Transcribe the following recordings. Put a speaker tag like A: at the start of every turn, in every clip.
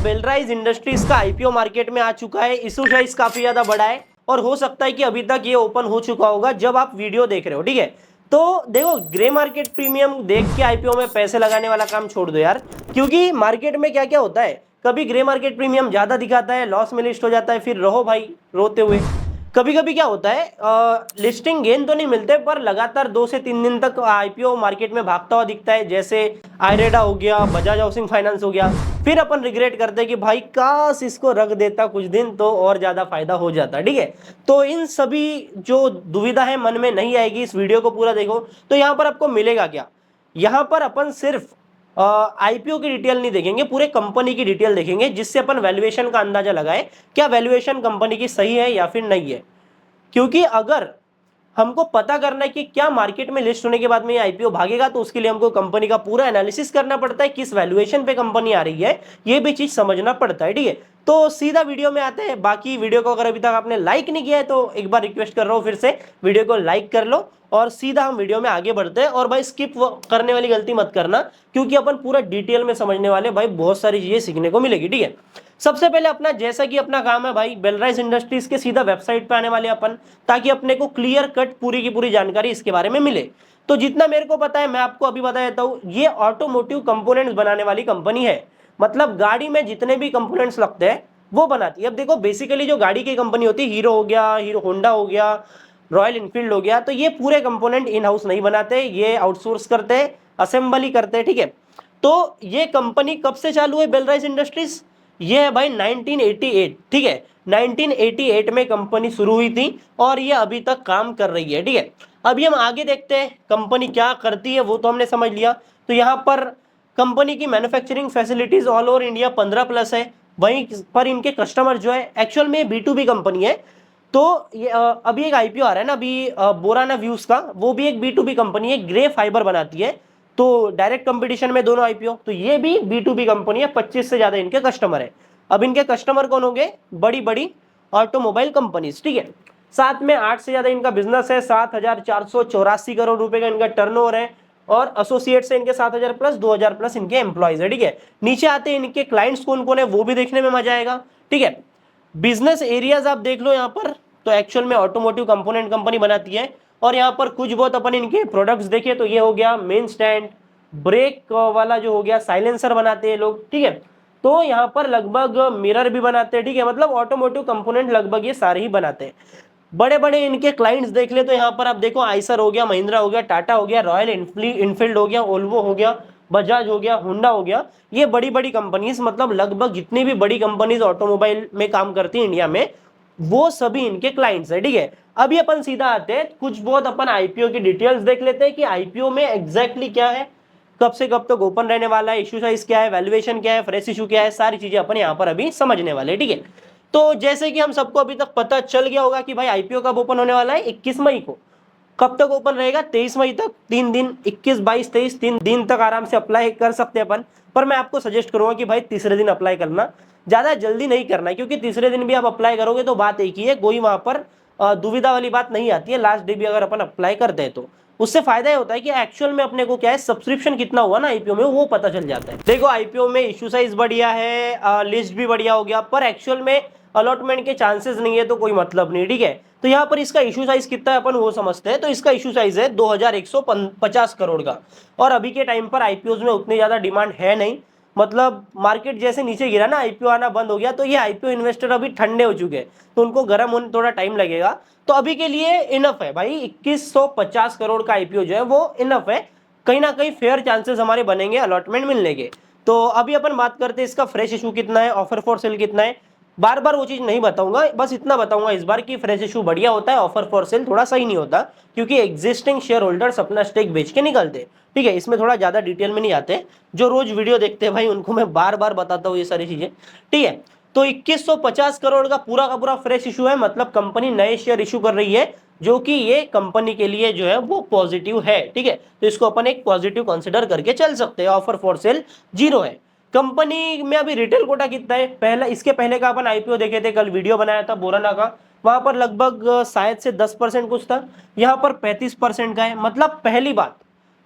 A: Belrise industries का IPO market में आ चुका है। इशू साइज काफी ज्यादा बड़ा है और हो सकता है कि अभी तक ये ओपन हो चुका होगा जब आप वीडियो देख रहे हो, ठीक है। तो देखो, ग्रे मार्केट प्रीमियम देख के आईपीओ में पैसे लगाने वाला काम छोड़ दो यार, क्योंकि मार्केट में क्या क्या होता है, कभी ग्रे मार्केट प्रीमियम ज्यादा दिखाता है, लॉस में लिस्ट हो जाता है, फिर रहो भाई रोते हुए। कभी कभी क्या होता है, लिस्टिंग गेन तो नहीं मिलते पर लगातार 2 से 3 दिन तक आईपीओ मार्केट में भागता हुआ दिखता है, जैसे आयरेडा हो गया, बजाज हाउसिंग फाइनेंस हो गया। फिर अपन रिग्रेट करते हैं कि भाई काश इसको रख देता कुछ दिन तो और ज्यादा फायदा हो जाता, ठीक है। तो इन सभी जो दुविधा है मन में नहीं आएगी, इस वीडियो को पूरा देखो। तो यहाँ पर आपको मिलेगा क्या, यहाँ पर अपन सिर्फ आईपीओ की डिटेल नहीं देखेंगे, पूरे कंपनी की डिटेल देखेंगे, जिससे अपन वैल्यूएशन का अंदाजा लगाए क्या वैल्यूएशन कंपनी की सही है या फिर नहीं है। क्योंकि अगर हमको पता करना है कि क्या मार्केट में लिस्ट होने के बाद में ये आईपीओ भागेगा, तो उसके लिए हमको कंपनी का पूरा एनालिसिस करना पड़ता है, किस वैल्यूएशन पे कंपनी आ रही है, ये भी चीज समझना पड़ता है, ठीक है। तो सीधा वीडियो में आते हैं। बाकी वीडियो को अगर अभी तक आपने लाइक नहीं किया है तो एक बार रिक्वेस्ट कर रहा हूं फिर से, वीडियो को लाइक कर लो और सीधा हम वीडियो में आगे बढ़ते हैं। और भाई स्किप करने वाली गलती मत करना, क्योंकि अपन पूरा डिटेल में समझने वाले, भाई बहुत सारी चीजें सीखने को मिलेगी, ठीक है। सबसे पहले अपना, जैसा कि अपना काम है भाई बेलराइज इंडस्ट्रीज के, सीधा वेबसाइट पे आने वाले अपन, ताकि अपने को क्लियर कट पूरी की पूरी जानकारी इसके बारे में मिले। तो जितना मेरे को पता है मैं आपको अभी बता देता हूँ। ये ऑटोमोटिव कंपोनेंट्स बनाने वाली कंपनी है, मतलब गाड़ी में जितने भी कंपोनेंट्स लगते हैं वो बनाती है। अब देखो, बेसिकली जो गाड़ी की कंपनी होती है, हीरो हो गया, हीरो होंडा हो गया, रॉयल इनफील्ड हो गया, तो ये पूरे कंपोनेंट इन हाउस नहीं बनाते, ये आउटसोर्स करते हैं, असेंबली करते हैं, ठीक है। तो ये कंपनी कब से चालू है बेलराइज इंडस्ट्रीज, ये है भाई 1988, ठीक है। 1988 में कंपनी शुरू हुई थी और ये अभी तक काम कर रही है, ठीक है। अभी हम आगे देखते हैं कंपनी क्या करती है, वो तो हमने समझ लिया। तो यहाँ पर कंपनी की manufacturing facilities all over India 15+ है। वहीं पर इनके कस्टमर जो है, एक्चुअल में B2B कंपनी है। तो ये अभी एक आईपीओ आ रहा है ना अभी, बोराना व्यूज का, वो भी एक B2B कंपनी है, ग्रे फाइबर बनाती है। तो डायरेक्ट कंपटीशन में दोनों आईपीओ, तो ये भी B2B कंपनी है, 25 से ज्यादा इनके कस्टमर है। अब इनके कस्टमर कौन होंगे, बड़ी बड़ी ऑटोमोबाइल कंपनीज, ठीक है। साथ में 8 से ज्यादा इनका बिजनेस है, 7,484 करोड़ रुपए का इनका टर्नओवर है। और एसोसिएट से इनके 7,000+, 2,000+ इनके एम्प्लॉइज है, ठीक है। नीचे आते हैं इनके क्लाइंट्स कौन कौन है, वो भी देखने में मजा आएगा, ठीक है। बिजनेस एरियाज आप देख लो यहाँ पर, तो एक्चुअल में ऑटोमोटिव कंपोनेंट कंपनी बनाती है। और यहाँ पर कुछ बहुत अपन इनके प्रोडक्ट्स देखे तो ये हो गया मेन स्टैंड, ब्रेक वाला जो हो गया, साइलेंसर बनाते हैं लोग, ठीक है। तो यहाँ पर लगभग मिरर भी बनाते हैं, ठीक है। मतलब ऑटोमोटिव कंपोनेंट लगभग ये सारे ही बनाते हैं। बड़े बड़े इनके क्लाइंट्स देख ले तो यहाँ पर आप देखो, आइसर हो गया, महिंद्रा हो गया, टाटा हो गया, रॉयल इनफील्ड हो गया, ओल्वो हो गया, बजाज हो गया, होंडा हो गया। ये बड़ी बड़ी कंपनीज, मतलब लगभग जितनी भी बड़ी कंपनीज ऑटोमोबाइल में काम करती है इंडिया में, वो सभी इनके क्लाइंट्स है, ठीक है। अभी अपन सीधा आते हैं, कुछ बहुत अपन आईपीओ की डिटेल्स देख लेते हैं कि आईपीओ में एग्जैक्टली क्या है, कब से कब तक ओपन रहने वाला है, इशू साइज क्या है, वैल्यूएशन क्या है, फ्रेश इशू क्या है, सारी चीजें अपन यहाँ पर अभी समझने वाले हैं, ठीक है। तो जैसे कि हम सबको अभी तक पता चल गया होगा कि भाई आईपीओ कब ओपन होने वाला है, 21 मई को। कब तक ओपन रहेगा, 23 मई तक, 3 दिन, 21, 22, 23, 3 दिन तक आराम से अप्लाई कर सकते हैं अपन। पर मैं आपको सजेस्ट करूंगा कि भाई तीसरे दिन अप्लाई करना, ज्यादा जल्दी नहीं करना है, क्योंकि तीसरे दिन भी आप अप्लाई करोगे तो बात एक ही है, कोई वहां पर दुविधा वाली बात नहीं आती है। लास्ट डे भी अगर अपन अप्लाई करते हैं तो उससे फायदा ये होता है कि एक्चुअल में अपने को क्या है, सब्सक्रिप्शन कितना हुआ ना आईपीओ में, वो पता चल जाता है। देखो आईपीओ में इशू साइज बढ़िया है, लिस्ट भी बढ़िया हो गया, पर एक्चुअल में अलॉटमेंट के चांसेस नहीं है, तो कोई मतलब नहीं, ठीक है। तो यहाँ पर इसका इशू साइज कितना है अपन वो समझते हैं। तो इसका इशू साइज है 2,150 करोड़ का। और अभी के टाइम पर आईपीओ में उतनी ज्यादा डिमांड है नहीं, मतलब मार्केट जैसे नीचे गिरा ना, आईपीओ आना बंद हो गया, तो ये आईपीओ इन्वेस्टर अभी ठंडे हो चुके हैं, तो उनको गर्म होने थोड़ा टाइम लगेगा। तो अभी के लिए इनफ है भाई, 2150 करोड़ का आईपीओ जो है वो इनफ है। कहीं ना कहीं फेयर चांसेस हमारे बनेंगे अलॉटमेंट मिलने के। तो अभी अपन बात करते हैं इसका फ्रेश इशू कितना है, ऑफर फॉर सेल कितना है। बार बार वो चीज नहीं बताऊंगा, बस इतना बताऊंगा इस बार कि फ्रेश इशू बढ़िया होता है, ऑफर फॉर सेल थोड़ा सही नहीं होता, क्योंकि एग्जिस्टिंग शेयर होल्डर्स अपना स्टेक बेच के निकलते, ठीक है। इसमें थोड़ा ज्यादा डिटेल में नहीं आते, जो रोज वीडियो देखते हैं भाई उनको मैं बार बार बताता हूँ ये सारी चीजें, ठीक है। तो 2150 करोड़ का पूरा फ्रेश इशू है, मतलब कंपनी नए शेयर इशू कर रही है, जो कि ये कंपनी के लिए जो है वो पॉजिटिव है, ठीक है। तो इसको अपन एक पॉजिटिव कंसिडर करके चल सकते हैं। ऑफर फॉर सेल 0 है। कंपनी में अभी रिटेल कोटा कितना है, पहला इसके पहले का अपन आईपीओ देखे थे, कल वीडियो बनाया था बोराना का, वहां पर लगभग शायद से 10% कुछ था, यहाँ पर 35% का है। मतलब पहली बात,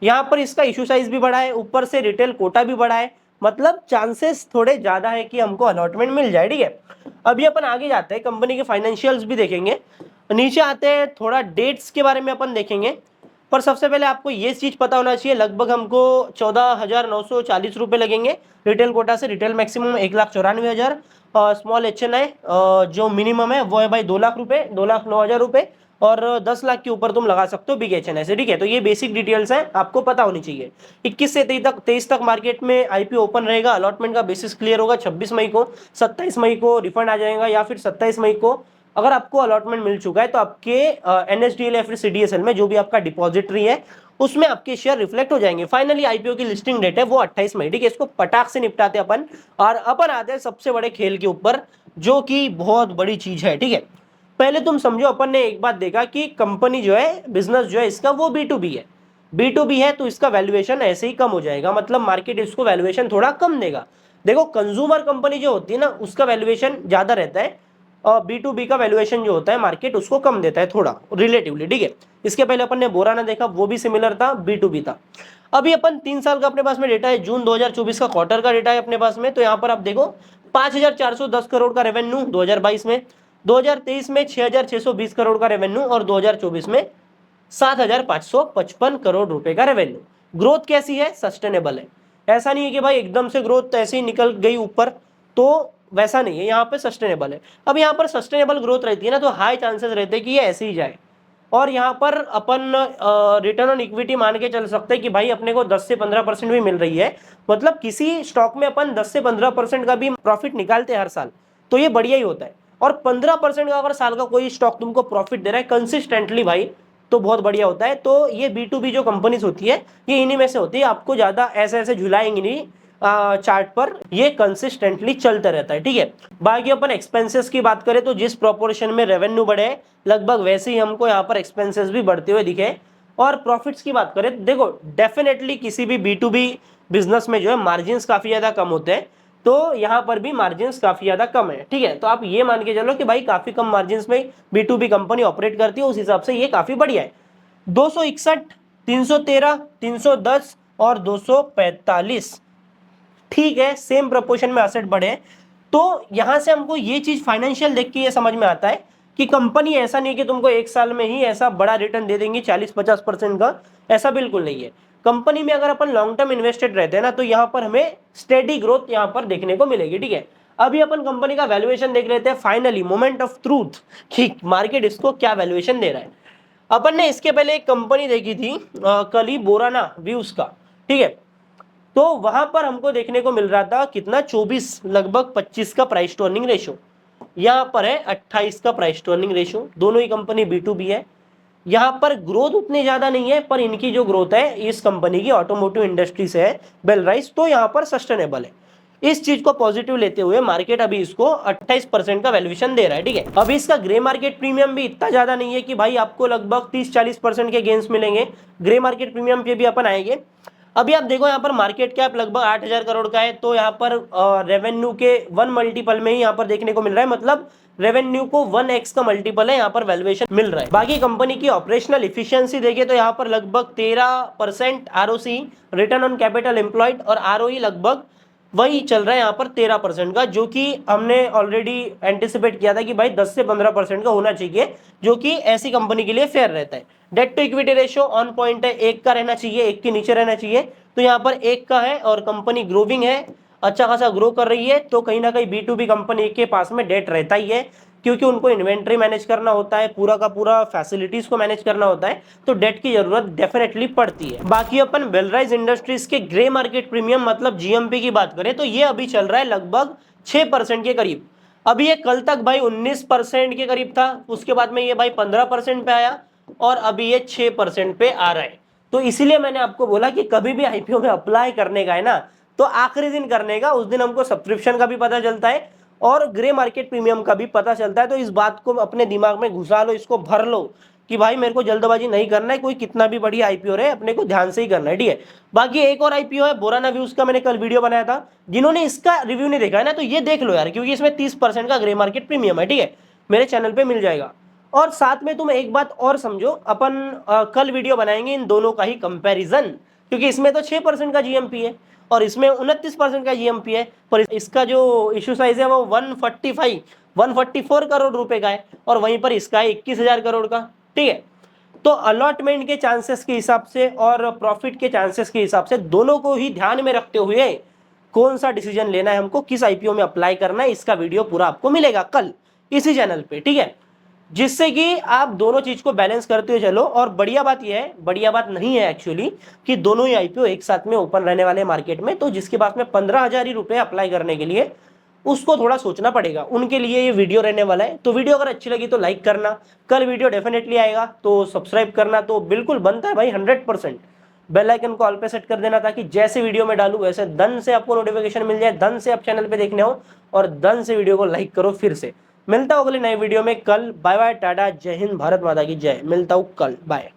A: यहाँ पर इसका इशू साइज भी बढ़ा है, ऊपर से रिटेल कोटा भी बढ़ा है, मतलब चांसेस थोड़े ज्यादा है कि हमको अलॉटमेंट मिल जाए, ठीक है। अभी अपन आगे जाते हैं, कंपनी के फाइनेंशियल्स भी देखेंगे, नीचे आते हैं, थोड़ा डेट्स के बारे में अपन देखेंगे। पर सबसे पहले आपको ये चीज पता होना चाहिए, लगभग हमको 14,940 रुपए लगेंगे रिटेल कोटा से। रिटेल मैक्सिमम 1,94,000, स्मॉल HNI जो मिनिमम है वो है भाई 2 लाख रुपए, 2,09,000 रुपए, और 10 लाख के ऊपर तुम लगा सकते हो बिग HNI से, ठीक है। तो ये बेसिक डिटेल्स हैं, आपको पता होनी चाहिए। 21 से 23 तक मार्केट में आईपीओ ओपन रहेगा। अलॉटमेंट का बेसिस क्लियर होगा 26 मई को, 27 मई को रिफंड आ जाएगा, या फिर 27 मई को अगर आपको अलॉटमेंट मिल चुका है तो आपके NSDL या फिर CDSL में जो भी आपका डिपॉजिटरी है उसमें आपके शेयर रिफ्लेक्ट हो जाएंगे। फाइनली आईपीओ की लिस्टिंग डेट है वो 28 मई, ठीक है। इसको पटाख से निपटाते अपन, और अपन आते हैं सबसे बड़े खेल के ऊपर, जो कि बहुत बड़ी चीज है, ठीक है। पहले तुम समझो, अपन ने एक बात देखा कि कंपनी जो है, बिजनेस जो है इसका वो B2B है। B2B है तो इसका वैल्यूएशन ऐसे ही कम हो जाएगा, मतलब मार्केट इसको वैल्यूएशन थोड़ा कम देगा। देखो कंज्यूमर कंपनी जो होती है ना उसका वैल्यूएशन ज्यादा रहता है, और B2B का वैल्यूएशन जो होता है मार्केट उसको कम देता है थोड़ा रिलेटिवली, ठीक है। इसके पहले अपन ने बोराना देखा, वो भी सिमिलर था, B2B था। अभी अपन 3 साल का अपने पास में डेटा है, जून 2024 का क्वार्टर का डेटा है अपने पास में। तो यहाँ पर आप देखो 5,410 करोड़ का रेवेन्यू 2022 में, 2023 में 6,620 करोड़ का रेवेन्यू, और 2024 में 7,555 करोड़ रुपए का रेवेन्यू। ग्रोथ कैसी है? सस्टेनेबल है। ऐसा नहीं है कि भाई एकदम से ग्रोथ ऐसे ही निकल गई ऊपर, तो वैसा नहीं है, यहाँ पे सस्टेनेबल है। अब यहाँ पर सस्टेनेबल ग्रोथ रहती है ना, तो हाई चांसेस रहते हैं कि ये ऐसे ही जाए। और यहाँ पर अपन रिटर्न ऑन इक्विटी मान के चल सकते हैं कि भाई अपने को 10 से 15% भी मिल रही है, मतलब किसी स्टॉक में अपन 10 से 15% का भी प्रॉफिट निकालते हैं हर साल, तो ये बढ़िया ही होता है। और 15% का अगर साल का कोई स्टॉक तुमको प्रॉफिट दे रहा है कंसिस्टेंटली भाई, तो बहुत बढ़िया होता है। तो ये B2B जो कंपनीज होती है ये इन्हीं में से होती है, आपको ज्यादा ऐसे ऐसे झुलाएंगे नहीं चार्ट पर, ये कंसिस्टेंटली चलता रहता है, ठीक है। बाकी अपन एक्सपेंसेस की बात करें तो जिस प्रोपोर्शन में रेवेन्यू बढ़े लगभग वैसे ही हमको यहाँ पर एक्सपेंसेस भी बढ़ते हुए दिखे। और प्रॉफिट्स की बात करें, देखो डेफिनेटली किसी भी B2B बिजनेस में जो है मार्जिन काफी ज्यादा कम होते हैं, तो यहाँ पर भी मार्जिन काफी ज्यादा कम है, ठीक है। तो आप ये मान के चलो कि भाई काफी कम मार्जिन में B2B कंपनी ऑपरेट करती है, उस हिसाब से ये काफी बढ़िया है। 261, 313, 310 और 245, ठीक है, सेम प्रोपोर्शन में असेट बढ़े। तो यहां से हमको ये चीज फाइनेंशियल देख के ये समझ में आता है कि कंपनी ऐसा नहीं कि तुमको एक साल में ही ऐसा बड़ा रिटर्न दे देंगी 40-50% का, ऐसा बिल्कुल नहीं है। कंपनी में अगर अपन लॉन्ग टर्म इन्वेस्टेड रहते हैं ना तो यहाँ पर हमें स्टेडी ग्रोथ यहाँ पर देखने को मिलेगी, ठीक है। अभी अपन कंपनी का वैल्यूएशन देख लेते हैं, फाइनली मोमेंट ऑफ ट्रूथ कि मार्केट इसको क्या वैल्यूएशन दे रहा है। अपन ने इसके पहले एक कंपनी देखी थी कल ही, बोराना व्यूज का, ठीक है। तो वहां पर हमको देखने को मिल रहा था कितना, 24 लगभग 25 का प्राइस टू अर्निंग रेशियो, यहाँ पर है 28 का प्राइस टू अर्निंग रेशियो। दोनों ही कंपनी B2B है। यहाँ पर ग्रोथ उतनी ज्यादा नहीं है, पर इनकी जो ग्रोथ है इस कंपनी की ऑटोमोटिव इंडस्ट्री से है, बेलराइस, तो यहाँ पर सस्टेनेबल है। इस चीज को पॉजिटिव लेते हुए मार्केट अभी इसको 28% का वैल्यूएशन दे रहा है, ठीक है। अभी इसका ग्रे मार्केट प्रीमियम भी इतना ज्यादा नहीं है कि भाई आपको लगभग 30-40% के गेंस मिलेंगे। ग्रे मार्केट प्रीमियम पे भी अपन आएंगे। अभी आप देखो यहाँ पर मार्केट कैप लगभग 8,000 करोड़ का है, तो यहाँ पर रेवेन्यू के 1 मल्टीपल में ही यहाँ पर देखने को मिल रहा है, मतलब रेवेन्यू को 1x का मल्टीपल है यहाँ पर वैल्यूएशन मिल रहा है। बाकी कंपनी की ऑपरेशनल इफिशियंसी देखें तो यहाँ पर लगभग 13% ROC, return on capital employed, और ROE लगभग वही चल रहा है यहाँ पर 13% का, जो कि हमने ऑलरेडी एंटिसिपेट किया था कि भाई 10 से 15% का होना चाहिए, जो कि ऐसी कंपनी के लिए फेयर रहता है। Debt to equity ratio on point है, 1 का रहना चाहिए, 1 के नीचे रहना चाहिए, तो यहाँ पर 1 का है। और कंपनी ग्रोविंग है, अच्छा खासा ग्रो कर रही है, तो कहीं ना कहीं B2B कंपनी के पास में डेट रहता ही है, क्योंकि उनको इन्वेंट्री मैनेज करना होता है, पूरा का पूरा फैसिलिटीज को मैनेज करना होता है, तो डेट की जरूरत डेफिनेटली पड़ती है। बाकी अपन बेलराइज इंडस्ट्रीज के ग्रे मार्केट प्रीमियम मतलब GMP की बात करें तो ये अभी चल रहा है लगभग 6% के करीब। अभी ये कल तक भाई 19% के करीब था, उसके बाद में ये भाई 15% पे आया, और अभी ये 6% पे आ रहा है। तो इसीलिए मैंने आपको बोला कि कभी भी IPO में अप्लाई करने का है ना, तो आखिरी दिन करने का, उस दिन हमको सब्सक्रिप्शन का भी पता चलता है और ग्रे मार्केट प्रीमियम का भी पता चलता है। तो इस बात को अपने दिमाग में घुसा लो, इसको भर लो कि भाई मेरे को जल्दबाजी नहीं करना है, कोई कितना भी बड़ी IPO रहे अपने को ध्यान से ही करना है, ठीक है। बाकी एक और IPO है बोराना व्यूज का, मैंने कल वीडियो बनाया था, जिन्होंने इसका रिव्यू नहीं देखा है ना तो ये देख लो यार, क्योंकि इसमें 30% का ग्रे मार्केट प्रीमियम है, ठीक है, मेरे चैनल पे मिल जाएगा। और साथ में तुम एक बात और समझो, अपन कल वीडियो बनाएंगे इन दोनों का ही कंपैरिजन, क्योंकि इसमें तो 6% का GMP है और इसमें 29% का जीएमपी है, पर इसका जो इश्यू साइज है वो 144 करोड़ रुपए का है, और वहीं पर इसका है 21,000 करोड़ का। ठीक है, तो अलॉटमेंट के चांसेस के हिसाब से और प्रॉफिट के चांसेस के हिसाब से दोनों को ही ध्यान में रखते हुए कौन सा डिसीजन लेना है हमको, किस आईपीओ में अप्लाई करना है, इसका वीडियो पूरा आपको मिलेगा कल इसी चैनल पे। ठीक है, जिससे कि आप दोनों चीज को बैलेंस करते हुए चलो। और बढ़िया बात यह है, बढ़िया बात नहीं है एक्चुअली, कि दोनों ही आईपीओ एक साथ में ओपन रहने वाले मार्केट में, तो जिसके पास में 15,000 ही रुपए अप्लाई करने के लिए, उसको थोड़ा सोचना पड़ेगा, उनके लिए ये वीडियो रहने वाला है। तो वीडियो अगर अच्छी लगी तो लाइक करना, कल वीडियो डेफिनेटली आएगा, तो सब्सक्राइब करना तो बिल्कुल बनता है भाई 100%। बेल आइकन को ऑल पे सेट कर देना, ताकि जैसे वीडियो में डालूं वैसे दन से आपको नोटिफिकेशन मिल जाए, दन से आप चैनल पे देखने हो, और दन से वीडियो को लाइक करो। फिर से मिलता हूं अगले नए वीडियो में कल। बाय बाय, टाटा, जय हिंद, भारत माता की जय। मिलता हूं कल, बाय।